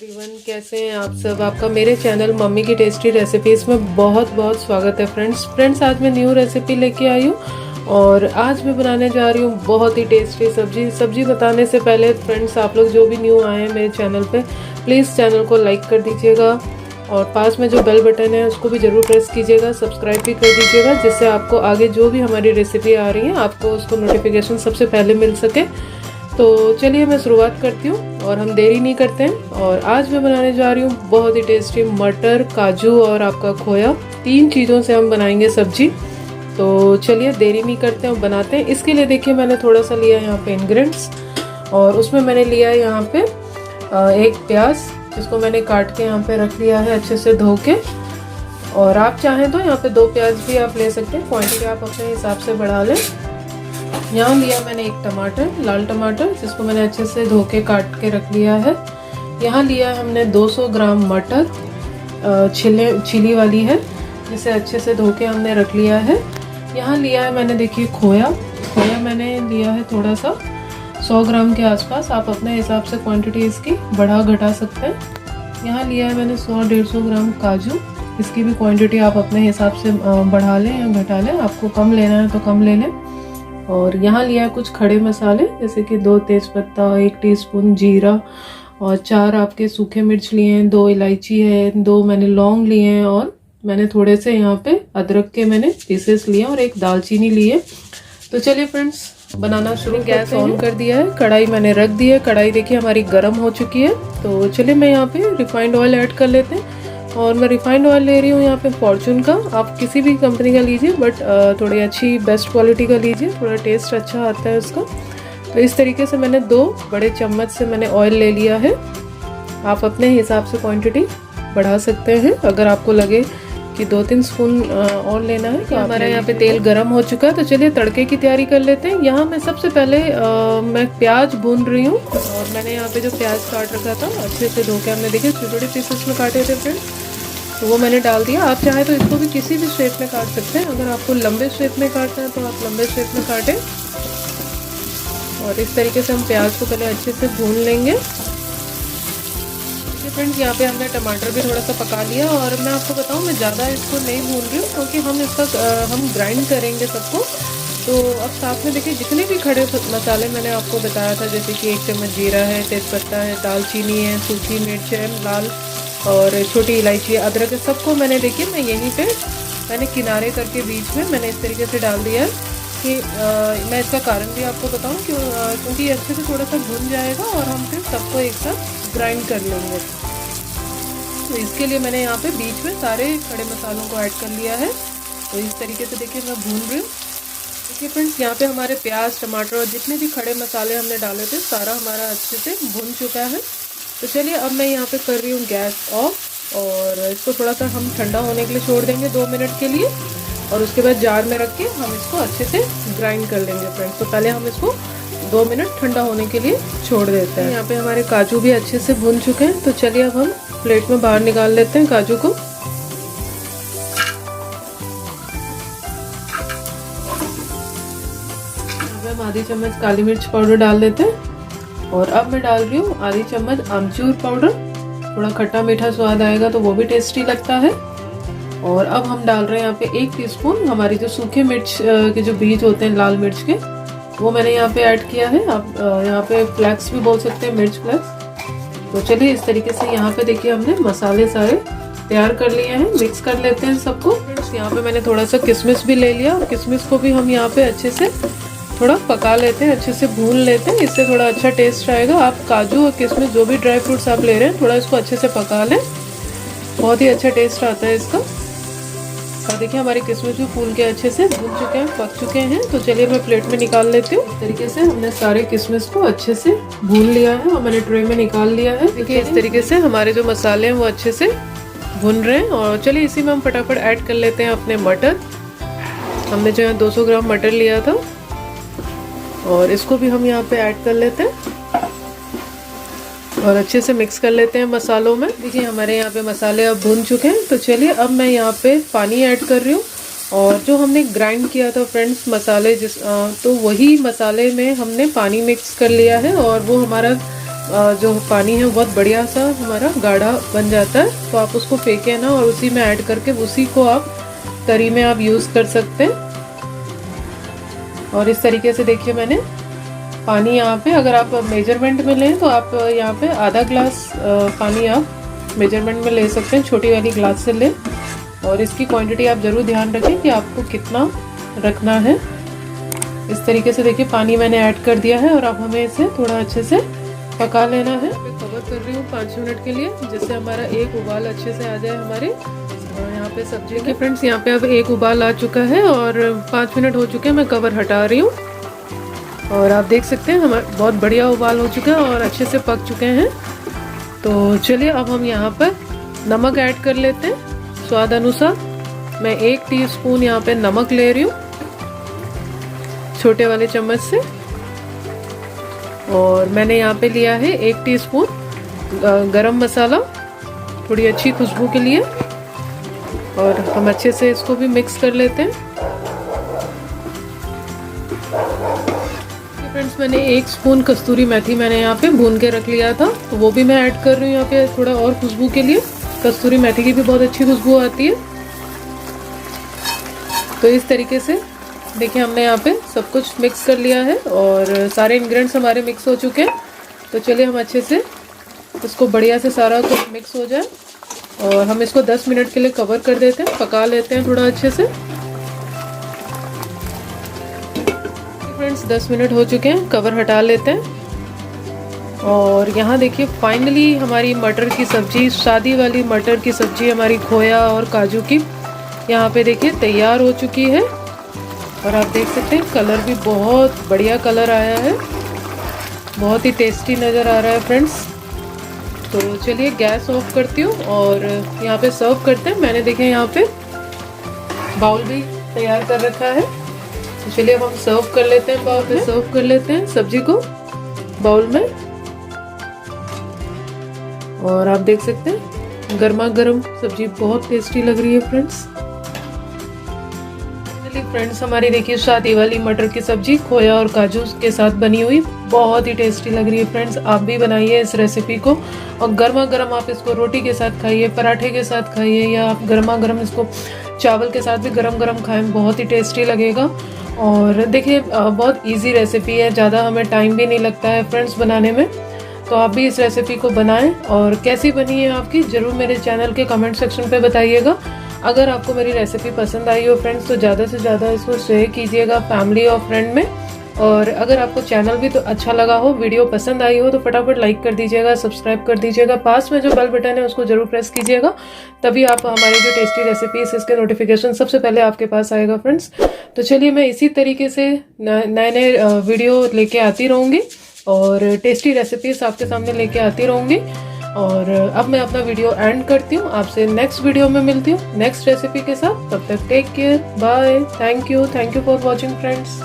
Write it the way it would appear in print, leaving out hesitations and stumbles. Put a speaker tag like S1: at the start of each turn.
S1: Everyone, कैसे हैं आप सब। आपका मेरे चैनल मम्मी की टेस्टी रेसिपीज़ में बहुत बहुत स्वागत है फ्रेंड्स। आज मैं न्यू रेसिपी लेके आई हूँ और आज मैं बनाने जा रही हूँ बहुत ही टेस्टी सब्जी बताने से पहले फ्रेंड्स, आप लोग जो भी न्यू आए हैं मेरे चैनल पे, प्लीज़ चैनल को लाइक कर दीजिएगा और पास में जो बेल बटन है उसको भी ज़रूर प्रेस कीजिएगा, सब्सक्राइब भी कर दीजिएगा, जिससे आपको आगे जो भी हमारी रेसिपी आ रही है आपको उसको नोटिफिकेशन सबसे पहले मिल सके। तो चलिए मैं शुरुआत करती हूँ और हम देरी नहीं करते हैं। और आज मैं बनाने जा रही हूँ बहुत ही टेस्टी मटर, काजू और आपका खोया, 3 चीज़ों से हम बनाएंगे सब्जी। तो चलिए देरी नहीं करते हैं, बनाते हैं। इसके लिए देखिए मैंने थोड़ा सा लिया यहाँ पे इंग्रेडिएंट्स और उसमें मैंने लिया है यहाँ पे एक प्याज, जिसको मैंने काट के यहाँ पे रख लिया है अच्छे से धो के। और आप चाहें तो यहाँ पे 2 प्याज भी आप ले सकते हैं, क्वांटिटी आप अपने हिसाब से बढ़ा लें। यहाँ लिया मैंने एक टमाटर, लाल टमाटर, जिसको मैंने अच्छे से धो के काट के रख लिया है। यहाँ लिया है हमने 200 ग्राम मटर, छिली वाली है, जिसे अच्छे से धो के हमने रख लिया है। यहाँ लिया है मैंने देखिए खोया मैंने लिया है थोड़ा सा 100 ग्राम के आसपास, आप अपने हिसाब से क्वांटिटी इसकी बढ़ा घटा सकते हैं। यहाँ लिया है मैंने 100-150 ग्राम काजू, इसकी भी क्वांटिटी आप अपने हिसाब से बढ़ा लें या घटा लें, आपको कम लेना है तो कम ले लें। और यहाँ लिया है कुछ खड़े मसाले, जैसे कि 2 तेज़पत्ता, 1 टीस्पून जीरा और 4 आपके सूखे मिर्च लिए हैं, 2 इलायची है, 2 मैंने लौंग लिए हैं और मैंने थोड़े से यहाँ पे अदरक के मैंने पीसेस लिए और 1 दालचीनी ली है। तो चलिए फ्रेंड्स बनाना शुरू। गैस ऑन कर दिया है, कढ़ाई मैंने रख दी है। कढ़ाई देखिए हमारी गर्म हो चुकी है। तो चलिए मैं यहाँ पे रिफाइंड ऑयल ऐड कर लेते हैं और मैं रिफाइंड ऑयल ले रही हूँ यहाँ पे फॉर्चून का, आप किसी भी कंपनी का लीजिए, बट थोड़ी अच्छी बेस्ट क्वालिटी का लीजिए, थोड़ा टेस्ट अच्छा आता है उसका। तो इस तरीके से मैंने 2 बड़े चम्मच से मैंने ऑयल ले लिया है। आप अपने हिसाब से क्वांटिटी बढ़ा सकते हैं, अगर आपको लगे कि 2-3 स्पून और लेना है। तो हमारा यहाँ पे तेल गरम हो चुका है, तो चलिए तड़के की तैयारी कर लेते हैं। यहाँ मैं सबसे पहले मैं प्याज भून रही हूँ और मैंने यहाँ पे जो प्याज काट रखा था अच्छे से धो के, हमने देखिए छोटे छोटे पीसेस में काटे थे फ्रेंड्स, तो वो मैंने डाल दिया। आप चाहें तो इसको भी किसी भी शेप में काट सकते हैं, अगर आपको लंबे शेप में काटना है तो आप लंबे शेप में काटें। और इस तरीके से हम प्याज को पहले अच्छे से भून लेंगे। फ्रेंड्स यहाँ पे हमने टमाटर भी थोड़ा सा पका लिया और मैं आपको बताऊँ मैं ज़्यादा इसको नहीं भून रही हूँ, क्योंकि हम इसका हम ग्राइंड करेंगे सबको। तो अब साथ में देखिए जितने भी खड़े मसाले मैंने आपको बताया था, जैसे कि 1 चम्मच जीरा है, तेज़पत्ता है, दालचीनी है, सूखी मिर्च है लाल और छोटी इलायची, अदरक है, सबको मैंने देखिए मैं यहीं पे मैंने किनारे करके बीच में मैंने इस तरीके से डाल दिया है। कि मैं इसका कारण भी आपको बताऊं क्योंकि अच्छे से थोड़ा सा भून जाएगा और हम फिर सबको एक साथ ग्राइंड कर लेंगे। तो इसके लिए मैंने यहाँ पे बीच में सारे खड़े मसालों को ऐड कर लिया है। तो इस तरीके से देखिए मैं भून रही हूँ। देखिए फ्रेंड्स यहाँ पे हमारे प्याज, टमाटर और जितने भी खड़े मसाले हमने डाले थे सारा हमारा अच्छे से भून चुका है। तो चलिए अब मैं यहाँ पे कर रही हूँ गैस ऑफ और इसको थोड़ा सा हम ठंडा होने के लिए छोड़ देंगे 2 मिनट के लिए, और उसके बाद जार में रख के हम इसको अच्छे से ग्राइंड कर लेंगे फ्रेंड्स। तो पहले हम इसको 2 मिनट ठंडा होने के लिए छोड़ देते हैं। यहाँ पे हमारे काजू भी अच्छे से भून चुके हैं। तो चलिए अब हम प्लेट में बाहर निकाल लेते हैं काजू को। हम आधी चम्मच काली मिर्च पाउडर डाल देते हैं और अब मैं डाल रही हूँ आधी चम्मच आमचूर पाउडर, थोड़ा खट्टा मीठा स्वाद आएगा तो वो भी टेस्टी लगता है। और अब हम डाल रहे हैं यहाँ पे 1 टीस्पून हमारी जो सूखे मिर्च के जो बीज होते हैं लाल मिर्च के, वो मैंने यहाँ पे ऐड किया है। आप यहाँ पे फ्लैक्स भी बोल सकते हैं, मिर्च फ्लैक्स। तो चलिए इस तरीके से यहाँ पे देखिए हमने मसाले सारे तैयार कर लिए हैं, मिक्स कर लेते हैं सबको। यहाँ पे मैंने थोड़ा सा किशमिश भी ले लिया और किशमिश को भी हम यहाँ पे अच्छे से थोड़ा पका लेते हैं, अच्छे से भून लेते हैं, इससे थोड़ा अच्छा टेस्ट आएगा। आप काजू और किशमिश जो भी ड्राई फ्रूट्स आप ले रहे हैं थोड़ा इसको अच्छे से पका लें, बहुत ही अच्छा टेस्ट आता है इसका। और देखिए हमारे किशमिश भी फूल के अच्छे से भून चुके हैं, पक चुके हैं। तो चलिए मैं प्लेट में निकाल लेती हूँ। इस तरीके से हमने सारे किशमिश को अच्छे से भून लिया है और मैंने ट्रे में निकाल लिया है। देखिए इस तरीके से हमारे जो मसाले हैं वो अच्छे से भुन रहे हैं। और चलिए इसी में हम फटाफट ऐड कर लेते हैं अपने मटर। हमने जो है 200 ग्राम मटर लिया था और इसको भी हम यहाँ पे ऐड कर लेते हैं और अच्छे से मिक्स कर लेते हैं मसालों में। देखिए हमारे यहाँ पे मसाले अब भुन चुके हैं। तो चलिए अब मैं यहाँ पे पानी ऐड कर रही हूँ और जो हमने ग्राइंड किया था फ्रेंड्स मसाले तो वही मसाले में हमने पानी मिक्स कर लिया है और वो हमारा जो पानी है बहुत बढ़िया सा हमारा गाढ़ा बन जाता है। तो आप उसको फेंके ना और उसी में ऐड करके उसी को आप तरी में आप यूज़ कर सकते हैं। और इस तरीके से देखिए मैंने पानी यहाँ पे, अगर आप मेजरमेंट में लें तो आप यहाँ पे आधा ग्लास पानी आप मेजरमेंट में ले सकते हैं, छोटी वाली ग्लास से लें। और इसकी क्वांटिटी आप ज़रूर ध्यान रखें कि आपको कितना रखना है। इस तरीके से देखिए पानी मैंने ऐड कर दिया है और अब हमें इसे थोड़ा अच्छे से पका लेना है। मैं कवर कर रही हूँ 5 मिनट के लिए, जिससे हमारा एक उबाल अच्छे से आ जाए हमारे यहाँ पे सब्जी के। फ्रेंड्स यहाँ पे अब एक उबाल आ चुका है और 5 मिनट हो चुके हैं। मैं कवर हटा रही हूँ और आप देख सकते हैं हमारा बहुत बढ़िया उबाल हो चुका है और अच्छे से पक चुके हैं। तो चलिए अब हम यहाँ पर नमक ऐड कर लेते हैं स्वाद अनुसार। मैं 1 टीस्पून यहाँ पे नमक ले रही हूँ छोटे वाले चम्मच से। और मैंने यहाँ पे लिया है 1 टीस्पून गरम मसाला, थोड़ी अच्छी खुशबू के लिए। और हम अच्छे से इसको भी मिक्स कर लेते हैं। फ्रेंड्स मैंने 1 स्पून कस्तूरी मेथी मैंने यहाँ पे भून के रख लिया था, तो वो भी मैं ऐड कर रही हूँ यहाँ पे थोड़ा और खुशबू के लिए। कस्तूरी मेथी की भी बहुत अच्छी खुशबू आती है। तो इस तरीके से देखिए हमने यहाँ पे सब कुछ मिक्स कर लिया है और सारे इंग्रेडिएंट्स हमारे मिक्स हो चुके हैं। तो चलिए हम अच्छे से इसको बढ़िया से सारा कुछ मिक्स हो जाए और हम इसको 10 मिनट के लिए कवर कर देते हैं, पका लेते हैं थोड़ा अच्छे से। फ्रेंड्स 10 मिनट हो चुके हैं, कवर हटा लेते हैं। और यहाँ देखिए फाइनली हमारी मटर की सब्जी, शादी वाली मटर की सब्जी हमारी खोया और काजू की यहाँ पे देखिए तैयार हो चुकी है। और आप देख सकते हैं कलर भी बहुत बढ़िया कलर आया है, बहुत ही टेस्टी नज़र आ रहा है फ्रेंड्स। तो चलिए गैस ऑफ करती हूँ और यहाँ पे सर्व करते हैं। मैंने देखे यहाँ पे बाउल भी तैयार कर रखा है। तो चलिए अब हम सर्व कर लेते हैं, बाउल में सर्व कर लेते हैं सब्जी को बाउल में। और आप देख सकते हैं गर्मा गर्म सब्जी बहुत टेस्टी लग रही है फ्रेंड्स। फ्रेंड्स हमारी देखिए शादी वाली मटर की सब्जी खोया और काजू के साथ बनी हुई बहुत ही टेस्टी लग रही है फ्रेंड्स। आप भी बनाइए इस रेसिपी को और गर्मा गर्म आप इसको रोटी के साथ खाइए, पराठे के साथ खाइए, या आप गर्मा गर्म इसको चावल के साथ भी गरम गरम खाएं, बहुत ही टेस्टी लगेगा। और देखिए बहुत ईजी रेसिपी है, ज़्यादा हमें टाइम भी नहीं लगता है फ्रेंड्स बनाने में। तो आप भी इस रेसिपी को बनाएं और कैसी बनी है आपकी ज़रूर मेरे चैनल के कमेंट सेक्शन पे बताइएगा। अगर आपको मेरी रेसिपी पसंद आई हो फ्रेंड्स तो ज़्यादा से ज़्यादा इसको शेयर कीजिएगा फैमिली और फ्रेंड में। और अगर आपको चैनल भी तो अच्छा लगा हो, वीडियो पसंद आई हो, तो फटाफट लाइक कर दीजिएगा, सब्सक्राइब कर दीजिएगा। पास में जो बेल बटन है उसको जरूर प्रेस कीजिएगा, तभी आप हमारी जो टेस्टी रेसिपीज इसके नोटिफिकेशन सबसे पहले आपके पास आएगा फ्रेंड्स। तो चलिए मैं इसी तरीके से नए नए वीडियो लेके आती रहूँगी और टेस्टी रेसिपीज आपके सामने लेके आती रहूँगी। और अब मैं अपना वीडियो एंड करती हूँ, आपसे नेक्स्ट वीडियो में मिलती हूँ नेक्स्ट रेसिपी के साथ। तब तक take care, bye, thank you for watching friends.